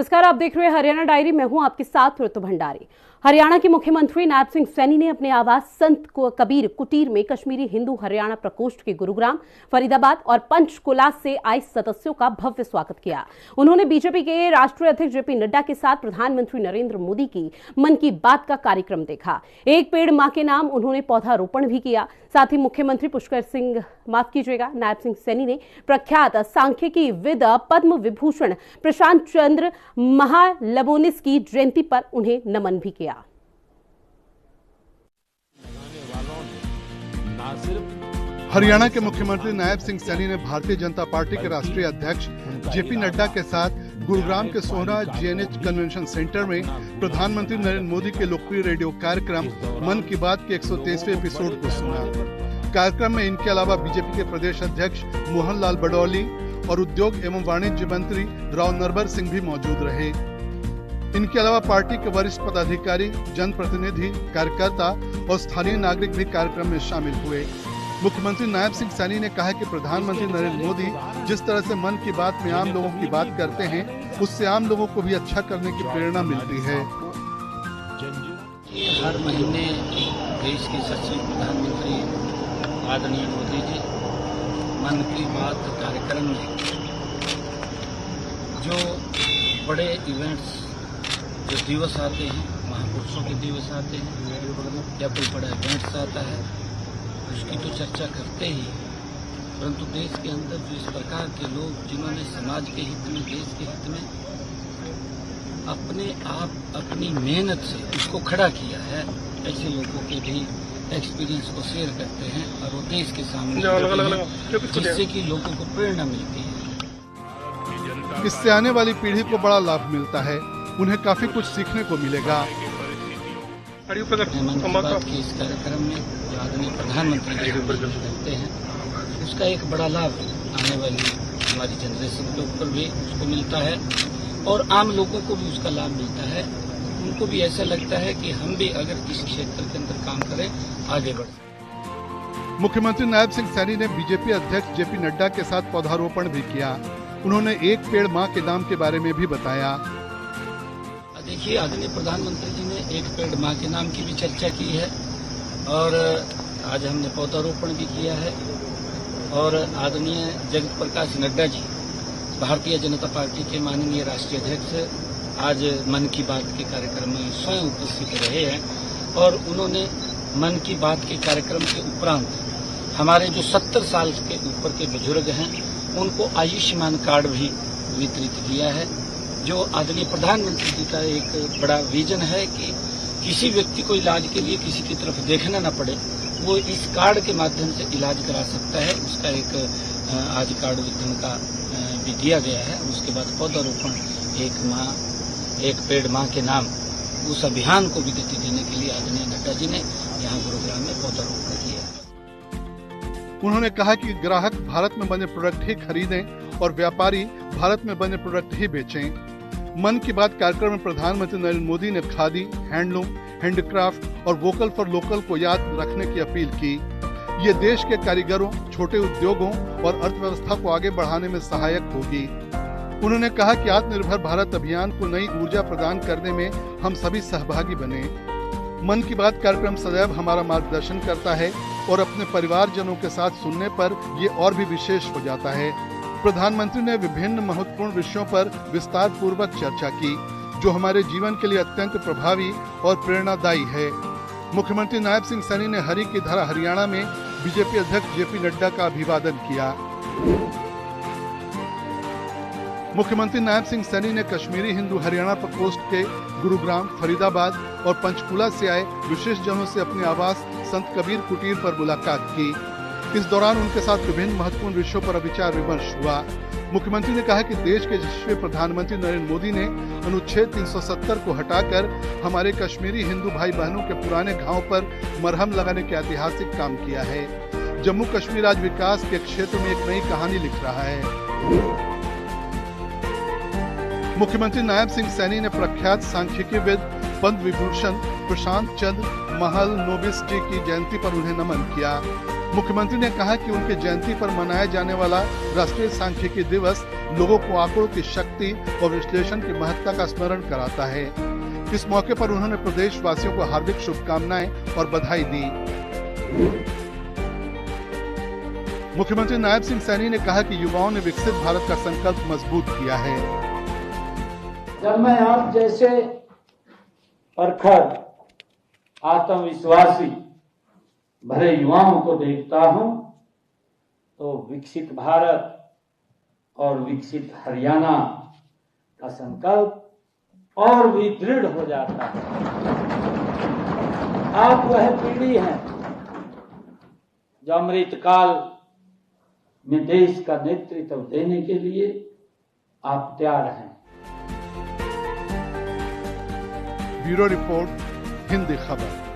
नमस्कार, आप देख रहे हैं हरियाणा डायरी। मैं हूं आपके साथ ऋतु भंडारी। हरियाणा के मुख्यमंत्री नायब सिंह सैनी ने अपने आवास संत कबीर कुटीर में कश्मीरी हिंदू हरियाणा प्रकोष्ठ के गुरुग्राम, फरीदाबाद और पंचकुला से आए सदस्यों का भव्य स्वागत किया। उन्होंने बीजेपी के राष्ट्रीय अध्यक्ष जेपी नड्डा के साथ प्रधानमंत्री नरेंद्र मोदी की मन की बात का कार्यक्रम देखा। एक पेड़ मां के नाम उन्होंने पौधारोपण भी किया। साथ ही मुख्यमंत्री नायब सिंह सैनी ने प्रख्यात सांख्यिकी विद पद्म विभूषण प्रशांत चंद्र महालबोनिस की जयंती पर उन्हें नमन भी किया। हरियाणा के मुख्यमंत्री नायब सिंह सैनी ने भारतीय जनता पार्टी के राष्ट्रीय अध्यक्ष जेपी नड्डा के साथ गुरुग्राम के सोहना जीएनएच कन्वेंशन सेंटर में प्रधानमंत्री नरेंद्र मोदी के लोकप्रिय रेडियो कार्यक्रम मन की बात के 123वें एपिसोड को सुना। कार्यक्रम में इनके अलावा बीजेपी के प्रदेश अध्यक्ष मोहन लाल बडौली और उद्योग एवं वाणिज्य मंत्री राव नरबर सिंह भी मौजूद रहे। इनके अलावा पार्टी के वरिष्ठ पदाधिकारी, जनप्रतिनिधि, कार्यकर्ता और स्थानीय नागरिक भी कार्यक्रम में शामिल हुए। मुख्यमंत्री नायब सिंह सैनी ने कहा कि प्रधानमंत्री नरेंद्र मोदी जिस तरह से मन की बात में आम लोगों की बात करते हैं, उससे आम लोगों को भी अच्छा करने की प्रेरणा मिलती है। हर महीने देश के सचिव प्रधानमंत्री आदरणीय मोदी जी मन की बात कार्यक्रम में जो बड़े इवेंट्स, जो दिवस आते हैं, महापुरुषों के दिवस आते हैं या कोई बड़ा इवेंट्स आता है, उसकी तो चर्चा करते ही, परंतु देश के अंदर जो इस प्रकार के लोग जिन्होंने समाज के हित में, देश के हित में अपने आप अपनी मेहनत से उसको खड़ा किया है, ऐसे लोगों के भी एक्सपीरियंस को शेयर करते हैं और वो देश के सामने जिससे कि लोगों को प्रेरणा मिलती है। इससे आने वाली पीढ़ी को बड़ा लाभ मिलता है, उन्हें काफी कुछ सीखने को मिलेगा। मन की बात के इस कार्यक्रम में जो आदरणीय प्रधानमंत्री करते हैं, उसका एक बड़ा लाभ आने वाली हमारी जनरेशन के ऊपर भी उसको मिलता है और आम लोगों को भी उसका लाभ मिलता है। उनको भी ऐसा लगता है कि हम भी अगर किसी क्षेत्र के अंदर काम करें, आगे बढ़ें। मुख्यमंत्री नायब सिंह सैनी ने बीजेपी अध्यक्ष जेपी नड्डा के साथ पौधारोपण भी किया। उन्होंने एक पेड़ मां के नाम के बारे में भी बताया। देखिए, आदरणीय प्रधानमंत्री जी ने एक पेड़ मां के नाम की भी चर्चा की है और आज हमने पौधारोपण भी किया है और आदरणीय जगत प्रकाश नड्डा जी, भारतीय जनता पार्टी के माननीय राष्ट्रीय अध्यक्ष, आज मन की बात के कार्यक्रम में स्वयं उपस्थित रहे हैं और उन्होंने मन की बात के कार्यक्रम के उपरांत हमारे जो 70 साल के ऊपर के बुजुर्ग हैं उनको आयुष्मान कार्ड भी वितरित किया है। जो आदरणीय प्रधानमंत्री जी का एक बड़ा विजन है कि किसी व्यक्ति को इलाज के लिए किसी की तरफ देखना न पड़े, वो इस कार्ड के माध्यम से इलाज करा सकता है, उसका एक आज कार्ड वितरण का भी दिया गया है। उसके बाद पौधारोपण एक पेड़ मां के नाम, उस अभियान को भी गति देने के लिए आदरणीय नड्डा जी ने यहाँ गुरुग्राम में पौधारोपण किया। उन्होंने कहा कि ग्राहक भारत में बने प्रोडक्ट ही खरीदें और व्यापारी भारत में बने प्रोडक्ट ही बेचें। मन की बात कार्यक्रम में प्रधानमंत्री नरेंद्र मोदी ने खादी, हैंडलूम, हैंडक्राफ्ट और वोकल फॉर लोकल को याद रखने की अपील की। ये देश के कारीगरों, छोटे उद्योगों और अर्थव्यवस्था को आगे बढ़ाने में सहायक होगी। उन्होंने कहा कि आत्मनिर्भर भारत अभियान को नई ऊर्जा प्रदान करने में हम सभी सहभागी बने। मन की बात कार्यक्रम सदैव हमारा मार्गदर्शन करता है और अपने परिवारजनों के साथ सुनने पर ये और भी विशेष हो जाता है। प्रधानमंत्री ने विभिन्न महत्वपूर्ण विषयों पर विस्तार पूर्वक चर्चा की, जो हमारे जीवन के लिए अत्यंत प्रभावी और प्रेरणादायी है। मुख्यमंत्री नायब सिंह सैनी ने हरि की धरा हरियाणा में बीजेपी अध्यक्ष जेपी नड्डा का अभिवादन किया। मुख्यमंत्री नायब सिंह सैनी ने कश्मीरी हिंदू हरियाणा प्रकोष्ठ के गुरुग्राम, फरीदाबाद और पंचकुला से आए विशेष जनों से अपने आवास संत कबीर कुटीर पर मुलाकात की। इस दौरान उनके साथ विभिन्न महत्वपूर्ण विषयों पर विचार विमर्श हुआ। मुख्यमंत्री ने कहा कि देश के यशस्वी प्रधानमंत्री नरेंद्र मोदी ने अनुच्छेद 370 को हटाकर हमारे कश्मीरी हिंदू भाई बहनों के पुराने घावों पर मरहम लगाने के ऐतिहासिक काम किया है। जम्मू कश्मीर आज विकास के क्षेत्र में एक नई कहानी लिख रहा है। मुख्यमंत्री नायब सिंह सैनी ने प्रख्यात सांख्यिकीविद पद्म विभूषण प्रशांत चंद्र महालनोबिस जी की जयंती पर उन्हें नमन किया। मुख्यमंत्री ने कहा कि उनकी जयंती पर मनाया जाने वाला राष्ट्रीय सांख्यिकी दिवस लोगों को आंकड़ों की शक्ति और विश्लेषण की महत्ता का स्मरण कराता है। इस मौके पर उन्होंने प्रदेशवासियों को हार्दिक शुभकामनाएं और बधाई दी। मुख्यमंत्री नायब सिंह सैनी ने कहा कि युवाओं ने विकसित भारत का संकल्प मजबूत किया है। जब मैं आप जैसे प्रखर आत्मविश्वासी भरे युवाओं को देखता हूं तो विकसित भारत और विकसित हरियाणा का संकल्प और भी दृढ़ हो जाता है। आप वह पीढ़ी हैं जो अमृतकाल में देश का नेतृत्व देने के लिए आप तैयार हैं। ब्यूरो रिपोर्ट, हिंदी खबर।